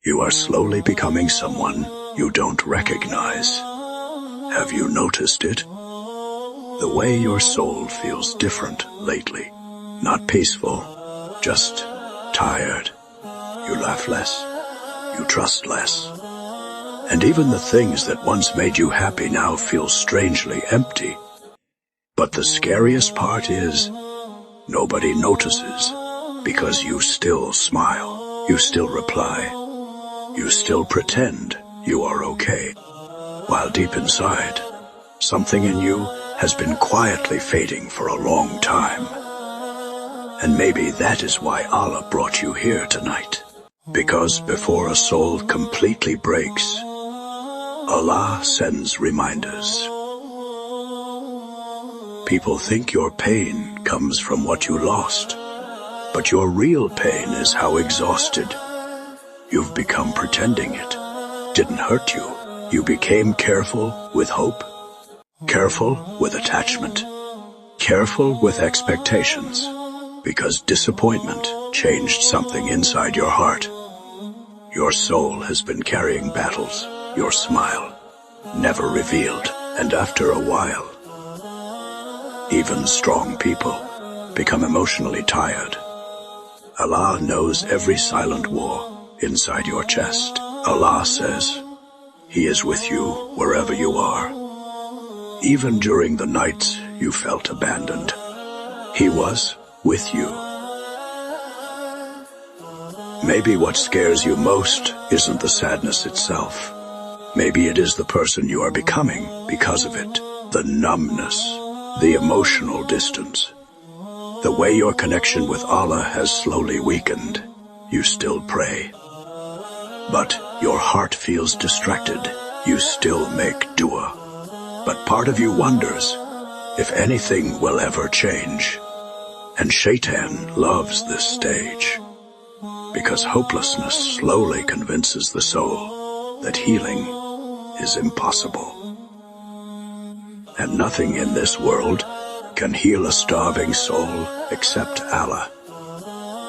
You are slowly becoming someone you don't recognize. Have you noticed it? The way your soul feels different lately. Not peaceful, just tired. You laugh less. You trust less. And even the things that once made you happy now feel strangely empty. But the scariest part is, nobody notices, because you still smile, you still reply, you still pretend you are okay, while deep inside, something in you has been quietly fading for a long time. And maybe that is why Allah brought you here tonight. Because before a soul completely breaks, Allah sends reminders. People think your pain comes from what you lost, but your real pain is how exhausted you've become pretending it didn't hurt you. You became careful with hope, careful with attachment, careful with expectations, because disappointment changed something inside your heart. Your soul has been carrying battles, your smile never revealed, and after a while, even strong people become emotionally tired. Allah knows every silent war inside your chest. Allah says, He is with you wherever you are. Even during the nights you felt abandoned, He was with you. Maybe what scares you most isn't the sadness itself. Maybe it is the person you are becoming because of it. The numbness, the emotional distance, the way your connection with Allah has slowly weakened. You still pray, but your heart feels distracted. You still make dua, but part of you wonders if anything will ever change. And Shaitan loves this stage, because hopelessness slowly convinces the soul that healing is impossible. And nothing in this world can heal a starving soul except Allah.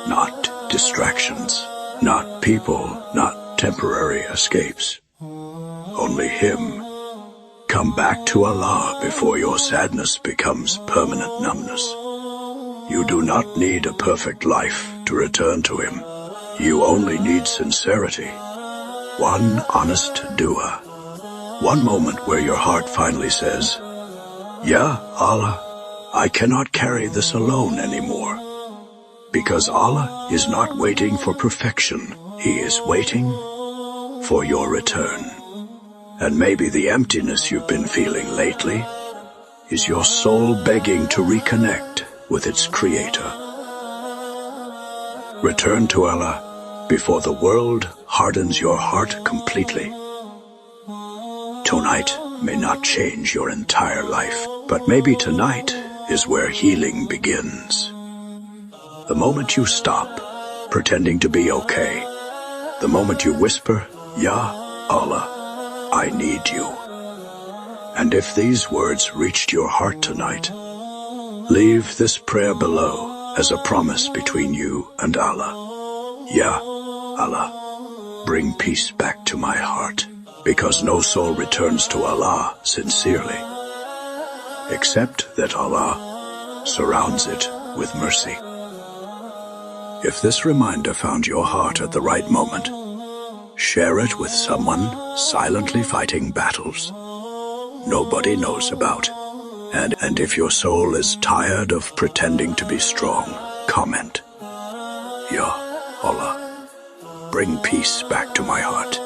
Not distractions, not people, not temporary escapes. Only Him. Come back to Allah before your sadness becomes permanent numbness. You do not need a perfect life to return to Him. You only need sincerity. One honest dua. One moment where your heart finally says, Ya Allah, I cannot carry this alone anymore. Because Allah is not waiting for perfection. He is waiting for your return. And maybe the emptiness you've been feeling lately is your soul begging to reconnect with its Creator. Return to Allah before the world hardens your heart completely. Tonight may not change your entire life, but maybe tonight is where healing begins. The moment you stop pretending to be okay, the moment you whisper, Ya Allah, I need you. And if these words reached your heart tonight, leave this prayer below as a promise between you and Allah. Ya Allah, bring peace back to my heart, because no soul returns to Allah sincerely, except that Allah surrounds it with mercy. If this reminder found your heart at the right moment, share it with someone silently fighting battles nobody knows about. And if your soul is tired of pretending to be strong, comment, Ya Allah, bring peace back to my heart.